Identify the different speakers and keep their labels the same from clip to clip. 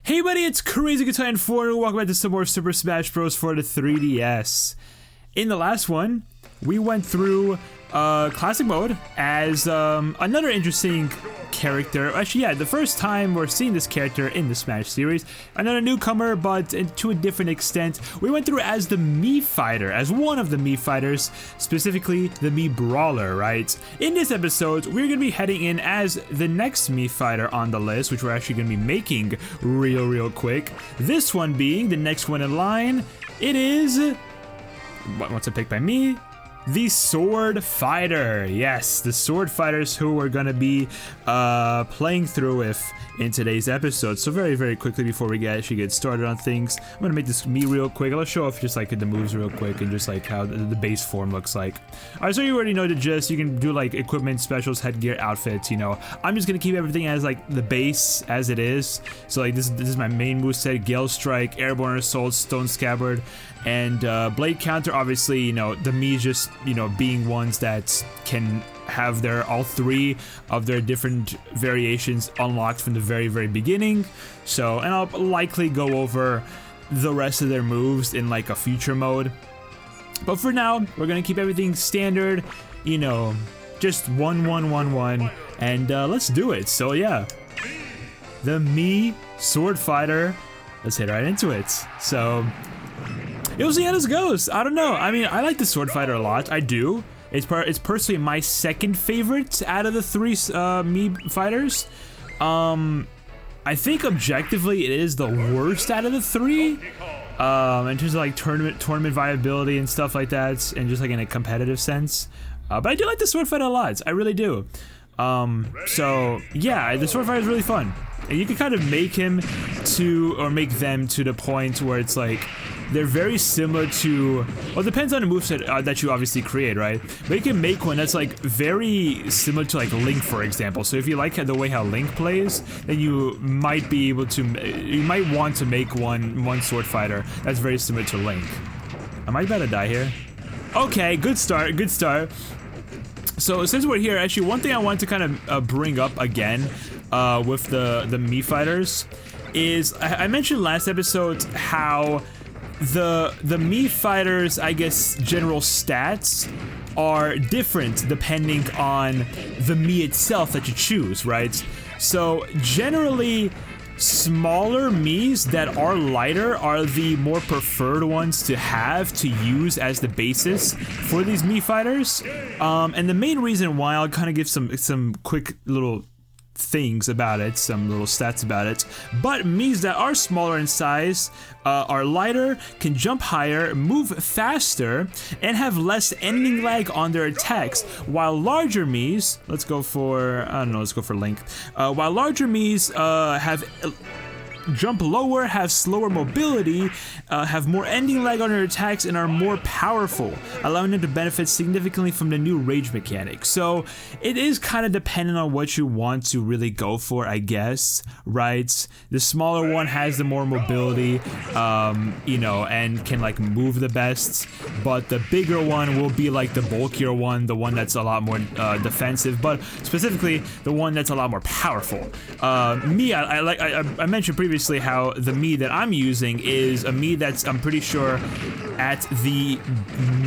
Speaker 1: Hey buddy, it's Crazy Guitar 4 and welcome back to some more Super Smash Bros. For the 3DS. In the last one, we went through classic mode as another interesting character. Actually, yeah, the first time we're seeing this character in the Smash series. Another newcomer, but to a different extent. We went through as the Mii Fighter, as one of the Mii Fighters, specifically the Mii Brawler, right? In this episode, we're going to be heading in as the next Mii Fighter on the list, which we're actually going to be making real quick. This one being the next one in line. It is... what's a pick by me? The Swordfighter. Yes, the Swordfighters who we're gonna be playing through with in today's episode. So very quickly before we actually get started on things, I'm gonna make this me real quick. I'll show off just like the moves real quick and just like how the base form looks like. Alright, so you already know the gist. You can do like equipment, specials, headgear, outfits, you know. I'm just gonna keep everything as like the base as it is. So like this is my main moveset: Gale Strike, Airborne Assault, Stone Scabbard, and Blade Counter. Obviously, you know, the Mii just, you know, being ones that can have all three of their different variations unlocked from the very beginning. So, and I'll likely go over the rest of their moves in like a future mode. But for now, we're gonna keep everything standard, you know, just 1-1-1-1, and let's do it. So yeah, the Mii Swordfighter. Let's hit right into it. So you'll see how this goes. I don't know. I mean, I like the Swordfighter a lot. I do. It's personally my second favorite out of the three Mii fighters. I think objectively it is the worst out of the three. In terms of like tournament viability and stuff like that, and just like in a competitive sense. But I do like the Swordfighter a lot. I really do. So yeah, the Swordfighter is really fun. And you can kind of make him to, or make them to the point where it's like, they're very similar to, well, it depends on the moveset that you obviously create, right? But you can make one that's like very similar to like Link, for example. So if you like the way how Link plays, then you might be able to, you might want to make one Sword Fighter that's very similar to Link. Am I about to die here? Okay, good start, good start. So since we're here, actually one thing I want to kind of bring up again with the Mii Fighters is, I mentioned last episode how the Mii Fighters, I guess, general stats are different depending on the Mii itself that you choose, right? So generally, smaller Miis that are lighter are the more preferred ones to have to use as the basis for these Mii Fighters. And the main reason why, I'll kind of give some quick little things about it, some little stats about it, but Miis that are smaller in size are lighter, can jump higher, move faster, and have less ending lag on their attacks, while larger Miis, let's go for Link, while larger Miis have jump lower, have slower mobility, have more ending lag on their attacks, and are more powerful, allowing them to benefit significantly from the new rage mechanic. So it is kind of dependent on what you want to really go for, I guess, right? The smaller one has the more mobility, you know, and can like move the best, but the bigger one will be like the bulkier one, the one that's a lot more defensive, but specifically the one that's a lot more powerful. Me, I mentioned previously how the Mii that I'm using is a Mii that's, I'm pretty sure, at the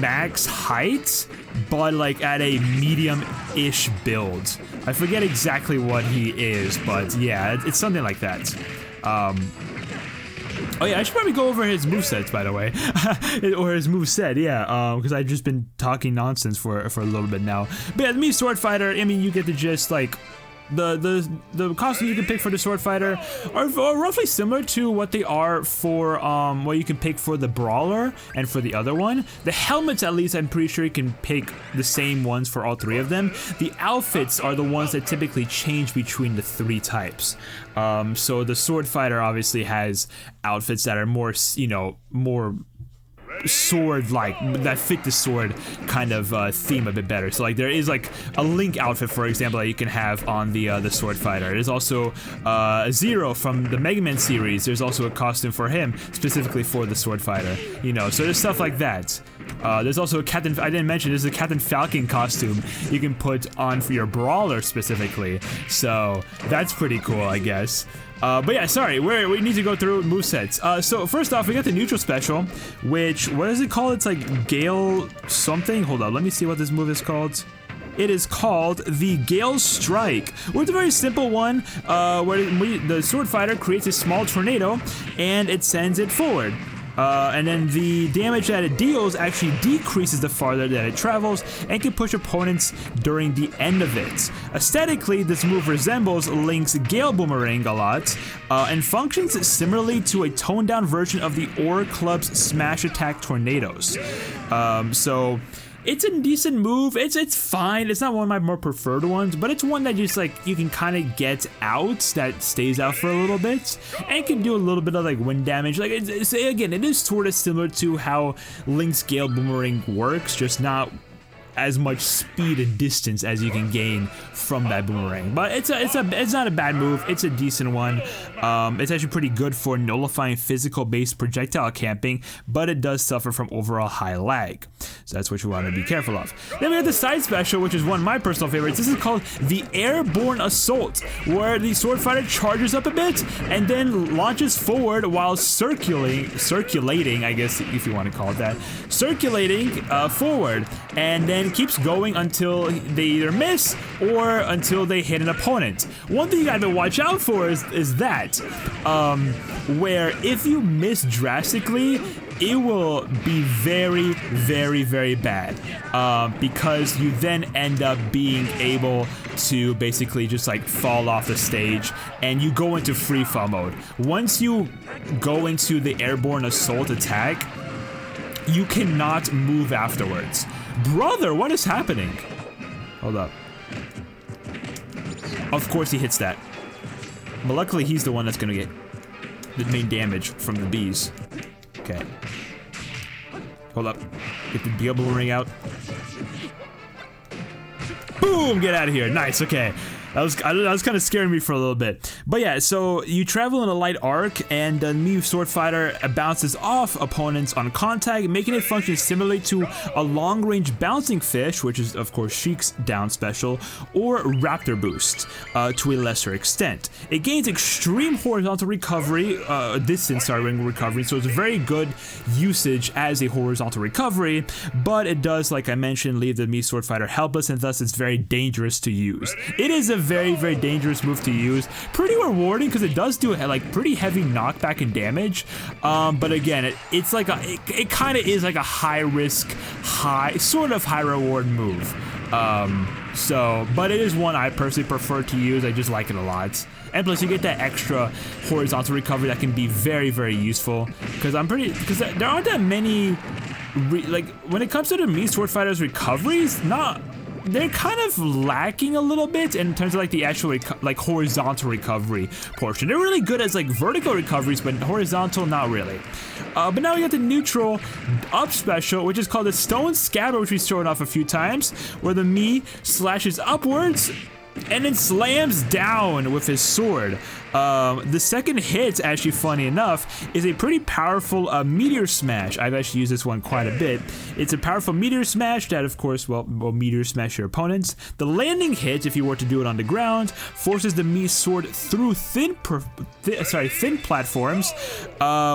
Speaker 1: max height, but like at a medium-ish build. I forget exactly what he is, but yeah, it's something like that. Oh yeah, I should probably go over his movesets, by the way, or his moveset, yeah, because I've just been talking nonsense for a little bit now. But yeah, the Mii Swordfighter, I mean, you get the gist, like, the costumes you can pick for the Swordfighter are roughly similar to what they are for what you can pick for the Brawler and for the other one. The helmets, at least, I'm pretty sure you can pick the same ones for all three of them. The outfits are the ones that typically change between the three types. So the Swordfighter obviously has outfits that are more, you know, more sword-like, that fit the sword kind of theme a bit better. So like there is like a Link outfit, for example, that you can have on the Swordfighter. There's also Zero from the Mega Man series. There's also a costume for him specifically for the Swordfighter, you know, so there's stuff like that. There's also a Captain, I didn't mention, there's a Captain Falcon costume you can put on for your Brawler specifically, so that's pretty cool, I guess. But yeah, sorry, we need to go through movesets. So first off, we got the neutral special, which, what is it called? It's like Gale something. Hold on, let me see what this move is called. It is called the Gale Strike, which is a very simple one, where the Sword Fighter creates a small tornado, and it sends it forward. And then the damage that it deals actually decreases the farther that it travels and can push opponents during the end of it. Aesthetically, this move resembles Link's Gale Boomerang a lot, and functions similarly to a toned-down version of the Aura Club's Smash Attack Tornadoes. So it's a decent move. It's fine. It's not one of my more preferred ones, but it's one that just like you can kind of get out, that stays out for a little bit and can do a little bit of like wind damage. Like again, it is sort of similar to how Link's Gale Boomerang works, just not as much speed and distance as you can gain from that boomerang. But it's not a bad move. It's a decent one. It's actually pretty good for nullifying physical-based projectile camping, but it does suffer from overall high lag. So that's what you want to be careful of. Then we have the side special, which is one of my personal favorites. This is called the Airborne Assault, where the Sword Fighter charges up a bit and then launches forward while circulating, I guess if you want to call it that, circulating forward, and then keeps going until they either miss or until they hit an opponent. One thing you gotta watch out for is that, where if you miss drastically, it will be very, very, very bad, because you then end up being able to basically just like fall off the stage and you go into free fall mode. Once you go into the Airborne Assault attack, you cannot move afterwards. Brother, what is happening? Hold up. Of course he hits that. But luckily he's the one that's gonna get the main damage from the bees. Okay. Hold up. Get the Gale Boomerang out. Boom! Get out of here. Nice, okay. That was kind of scaring me for a little bit. But yeah, so you travel in a light arc, and the Mii Swordfighter bounces off opponents on contact, making it function similarly to a long-range bouncing fish, which is of course Sheik's down special, or Raptor Boost to a lesser extent. It gains extreme horizontal recovery, distance recovery, so it's a very good usage as a horizontal recovery, but it does, like I mentioned, leave the Mii Swordfighter helpless, and thus it's very dangerous to use. It is a very, very dangerous move to use. Pretty rewarding because it does do like pretty heavy knockback and damage. But again, it's like it kind of is like a high risk, sort of high reward move. But it is one I personally prefer to use. I just like it a lot. And plus, you get that extra horizontal recovery that can be very, very useful. Because there aren't that many, like when it comes to the Mii Swordfighter's recoveries, they're kind of lacking a little bit in terms of like the actual like horizontal recovery portion. They're really good as like vertical recoveries, but horizontal, not really. But now we got the neutral up special, which is called the Stone Scabbard, which we've shown off a few times, where the Mii slashes upwards and then slams down with his sword. The second hit, actually funny enough, is a pretty powerful meteor smash. I've actually used this one quite a bit. It's a powerful meteor smash that, of course, will meteor smash your opponents. The landing hit, if you were to do it on the ground, forces the Mii sword through thin platforms,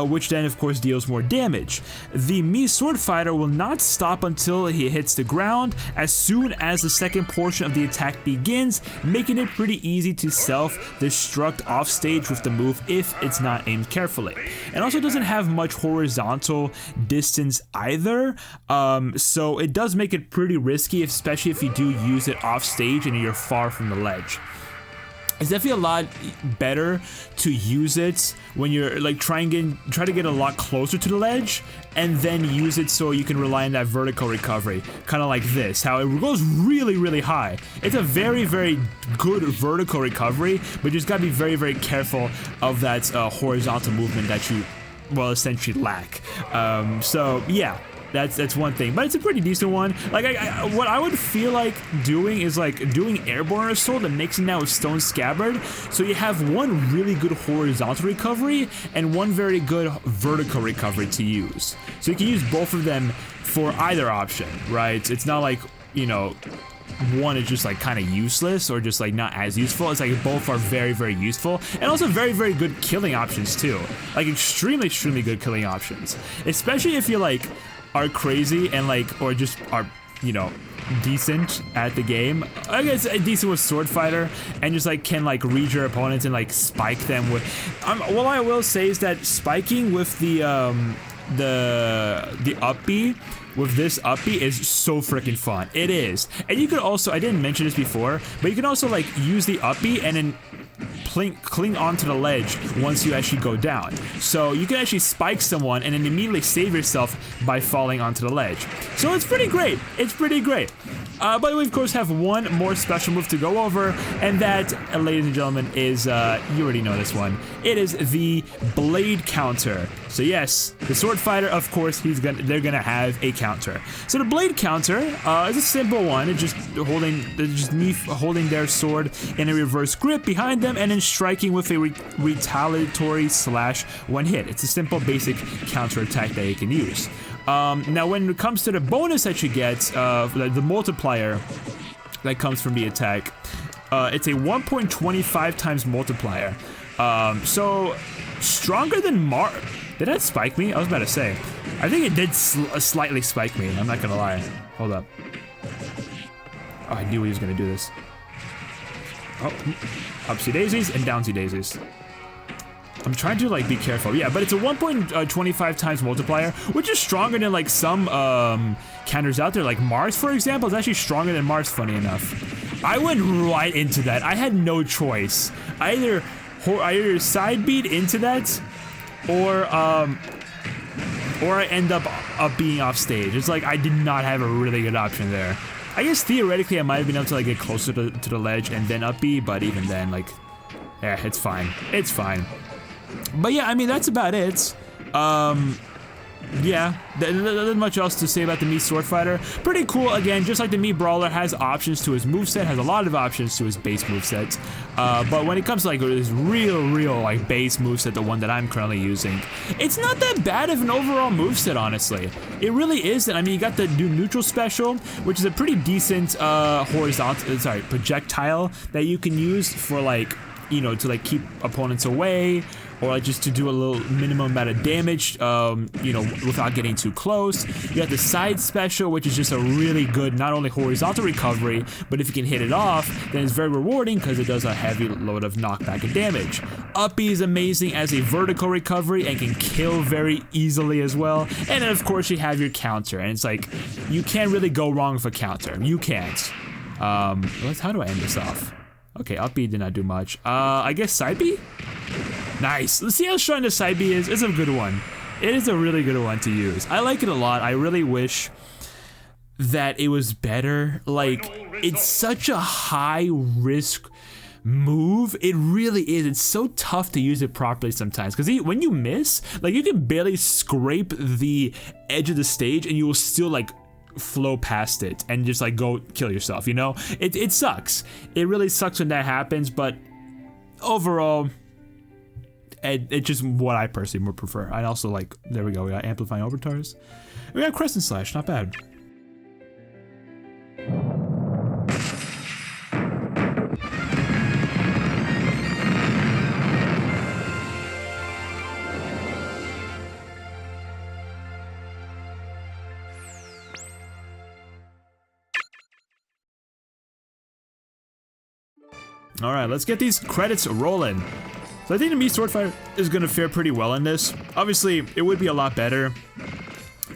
Speaker 1: which then, of course, deals more damage. The Mii Swordfighter will not stop until he hits the ground as soon as the second portion of the attack begins, making it pretty easy to self-destruct off stage with the move if it's not aimed carefully. It also doesn't have much horizontal distance either, so it does make it pretty risky, especially if you do use it off stage and you're far from the ledge. It's definitely a lot better to use it when you're like try to get a lot closer to the ledge, and then use it so you can rely on that vertical recovery, kind of like this, how it goes really, really high. It's a very, very good vertical recovery, but you just gotta be very, very careful of that horizontal movement that you, well, essentially lack. So yeah. That's one thing, but it's a pretty decent one. Like what I would feel like doing is like doing Airborne Assault and mixing that with Stone Scabbard, so you have one really good horizontal recovery and one very good vertical recovery to use. So you can use both of them for either option, right? It's not like, you know, one is just like kind of useless or just like not as useful. It's like both are very, very useful and also very, very good killing options too. Like extremely, extremely good killing options, especially if you like are crazy and like, or just are, you know, decent at the game. I guess decent with Swordfighter and just like can like read your opponents and like spike them with. What I will say is that spiking with the up B with this up B is so freaking fun. It is, and you could also, I didn't mention this before, but you can also like use the up B and then cling onto the ledge once you actually go down. So you can actually spike someone and then immediately save yourself by falling onto the ledge. So it's pretty great. It's pretty great. But we of course have one more special move to go over, and that, ladies and gentlemen, is, you already know this one. It is the blade counter. So yes, the Swordfighter, of course, they're gonna have a counter. So the blade counter is a simple one. It's just me holding their sword in a reverse grip behind them and then striking with a retaliatory slash one hit. It's a simple basic counter attack that you can use. Now when it comes to the bonus that you get, the multiplier that comes from the attack, it's a 1.25 times multiplier. So stronger than Did that spike me? I was about to say. I think it did slightly spike me, I'm not gonna lie. Hold up. Oh, I knew he was gonna do this. Oh, upsy daisies and downsy daisies. I'm trying to like be careful. Yeah, but it's a 1.25 times multiplier, which is stronger than like some counters out there. Like Mars, for example, is actually stronger than Mars, funny enough. I went right into that. I had no choice. I either side beat into that, or I end up being off stage. It's like I did not have a really good option there. I guess theoretically I might have been able to like get closer to the ledge and then up B, but even then, like, yeah, it's fine. It's fine. But yeah, I mean, that's about it. Yeah, there's not much else to say about the Mii Swordfighter. Pretty cool, again, just like the Mii Brawler has options to his moveset, has a lot of options to his base moveset. But when it comes to like this real like base moveset, the one that I'm currently using, it's not that bad of an overall moveset, honestly. It really isn't. I mean, you got the new neutral special, which is a pretty decent projectile that you can use for like, you know, to like keep opponents away, or like just to do a little minimum amount of damage, you know, without getting too close. You got the side special, which is just a really good, not only horizontal recovery, but if you can hit it off, then it's very rewarding because it does a heavy load of knockback and damage. Up B is amazing as a vertical recovery and can kill very easily as well. And then of course you have your counter, and it's like, you can't really go wrong with a counter. You can't. How do I end this off? Okay, up B did not do much. I guess side B? Nice. Let's see how strong the side B is. It's a good one. It is a really good one to use. I like it a lot. I really wish that it was better. Like, it's such a high risk move. It really is. It's so tough to use it properly sometimes. Because when you miss, like, you can barely scrape the edge of the stage and you will still, like, flow past it and just like go kill yourself, you know? It sucks. It really sucks when that happens, but overall, it's just what I personally would prefer. I also like, there we go, we got amplifying overtars. We got crescent slash, not bad. Alright, let's get these credits rolling. So I think the Mii Swordfighter is going to fare pretty well in this. Obviously, it would be a lot better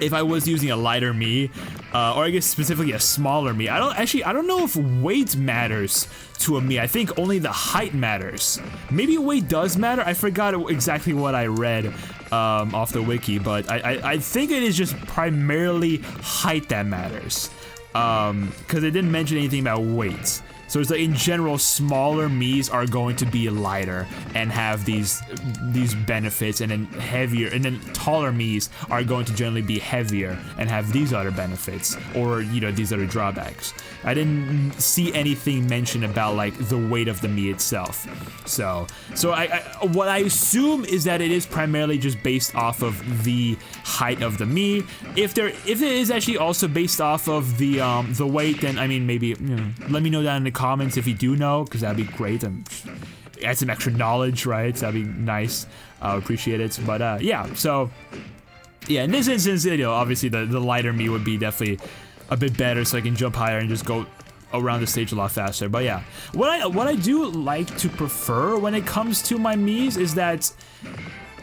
Speaker 1: if I was using a lighter Mii, or I guess specifically a smaller Mii. I don't know if weight matters to a Mii. I think only the height matters. Maybe weight does matter. I forgot exactly what I read off the wiki, but I think it is just primarily height that matters. Because it didn't mention anything about weight. So it's like in general, smaller Miis are going to be lighter and have these benefits, and then heavier, and then taller Miis are going to generally be heavier and have these other benefits, or you know, these other drawbacks. I didn't see anything mentioned about like the weight of the Mii itself. So what I assume is that it is primarily just based off of the height of the Mii. If it is actually also based off of the weight, then I mean, maybe, you know, let me know down in the comments if you do know, because that'd be great. Add some extra knowledge, right? That'd be nice. I would appreciate it. But yeah, so yeah, in this instance, you know, obviously the lighter Mii would be definitely a bit better, so I can jump higher and just go around the stage a lot faster. But yeah, what I do like to prefer when it comes to my Miis is that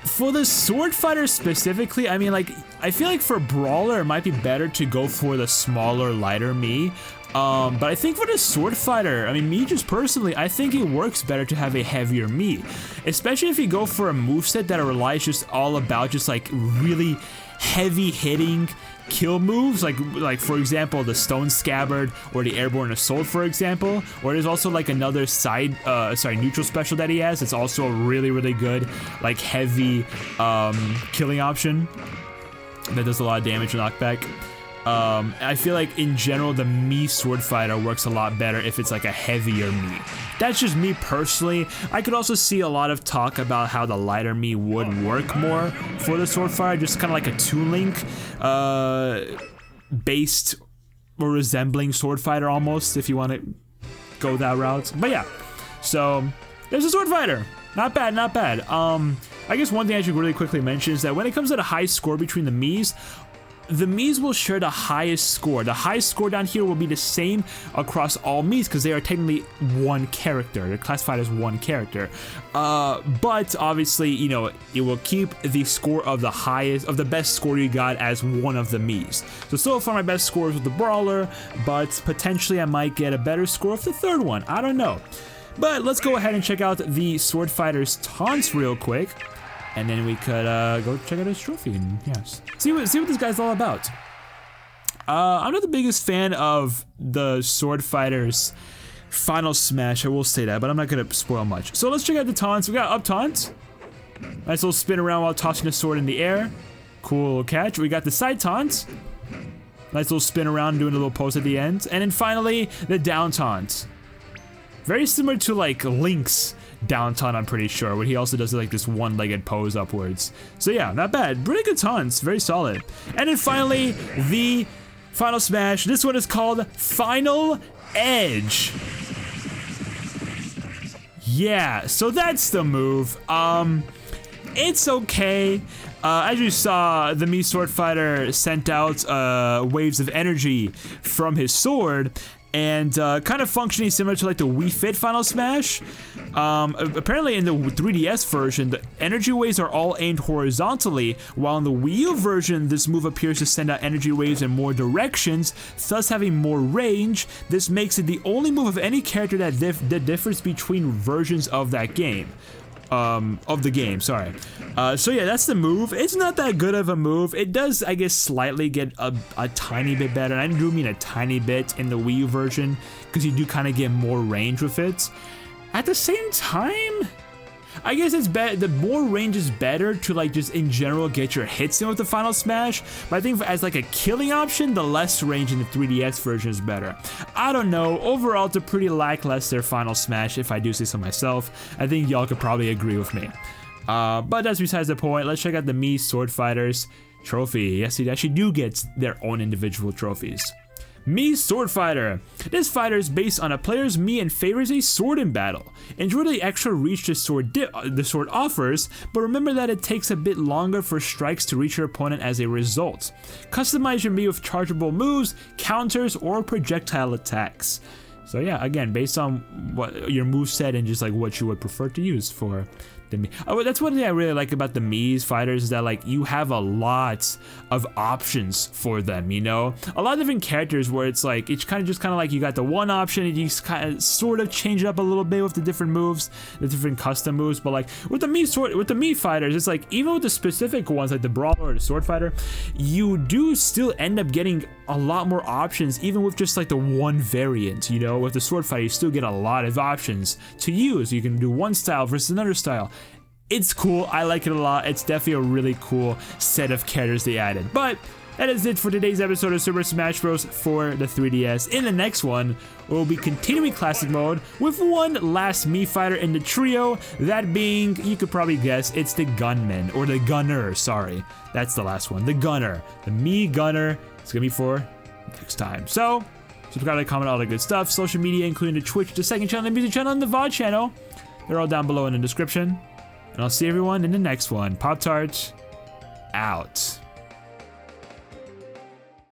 Speaker 1: for the Swordfighter specifically, I mean, like, I feel like for Brawler it might be better to go for the smaller, lighter Mii. But I think for the Swordfighter, I mean, me just personally, I think it works better to have a heavier Mii. Especially if you go for a moveset that relies just all about just like really heavy hitting kill moves, like for example the Stone Scabbard or the Airborne Assault, for example. Or there's also like another neutral special that he has. It's also a really good like heavy killing option that does a lot of damage and knockback. I feel like in general the Mii Swordfighter works a lot better if it's like a heavier Mii. That's just me personally. I could also see a lot of talk about how the lighter Mii would work more for the Swordfighter, just kind of like a Toon Link based or resembling Swordfighter almost, if you want to go that route. But yeah, so there's a Swordfighter. Not bad, not bad. I guess one thing I should really quickly mention is that when it comes to the high score between the Miis will share the highest score. The highest score down here will be the same across all Miis because they are technically one character. They're classified as one character. But obviously, you know, it will keep the score of the best score you got as one of the Miis. So far my best score is with the Brawler, but potentially I might get a better score with the third one. I don't know. But let's go ahead and check out the Swordfighter's taunts real quick. And then we could go check out his trophy and yes, see what this guy's all about. I'm not the biggest fan of the Swordfighter's final smash, I will say that, but I'm not gonna spoil much. So let's check out the taunts. We got up taunt. Nice little spin around while tossing the sword in the air. Cool little catch. We got the side taunt. Nice little spin around, doing a little pose at the end. And then finally, the down taunt. Very similar to like Link's down taunt, I'm pretty sure, where he also does like this one-legged pose upwards. So yeah, not bad. Pretty good taunts, very solid. And then finally, the final smash. This one is called Final Edge. Yeah, so that's the move. It's okay. As you saw, the Mii Swordfighter sent out waves of energy from his sword, and kind of functioning similar to like the Wii Fit Final Smash. Apparently in the 3DS version, the energy waves are all aimed horizontally, while in the Wii U version, this move appears to send out energy waves in more directions, thus having more range. This makes it the only move of any character that differs between versions of that game. So yeah, that's the move. It's not that good of a move. It does, I guess, slightly get a tiny bit better. And I do mean a tiny bit in the Wii U version, because you do kind of get more range with it. At the same time, I guess it's better. The more range is better to like just in general get your hits in with the final smash. But I think as like a killing option, the less range in the 3DS version is better. I don't know. Overall, it's a pretty lackluster final smash, if I do say so myself. I think y'all could probably agree with me. But that's besides the point. Let's check out the Mii Swordfighter's trophy. Yes, they actually do get their own individual trophies. Mii Swordfighter. This fighter is based on a player's Mii and favors a sword in battle. Enjoy the extra reach the sword offers, but remember that it takes a bit longer for strikes to reach your opponent as a result. Customize your Mii with chargeable moves, counters, or projectile attacks. So yeah, again, based on what your moveset and just like what you would prefer to use for the Mii. Oh, that's one thing I really like about the Mii fighters, is that like you have a lot of options for them, you know? A lot of different characters where it's like, it's kind of like you got the one option and you kind of sort of change it up a little bit with the different moves, the different custom moves, but like with the Mii fighters, it's like even with the specific ones like the Brawler or the Swordfighter, you do still end up getting a lot more options, even with just like the one variant. You know, with the Swordfighter, you still get a lot of options to use. You can do one style versus another style. It's cool. I like it a lot. It's definitely a really cool set of characters they added. But that is it for today's episode of Super Smash Bros. For the 3DS. In the next one, we'll be continuing Classic Mode with one last Mii fighter in the trio, that being, you could probably guess, it's the Gunman, or the Gunner, sorry. That's the last one, the Gunner. The Mii Gunner. It's gonna be for next time. So, subscribe, like, comment, all the good stuff. Social media, including the Twitch, the second channel, the music channel, and the VOD channel. They're all down below in the description. And I'll see everyone in the next one. Pop-Tart, out.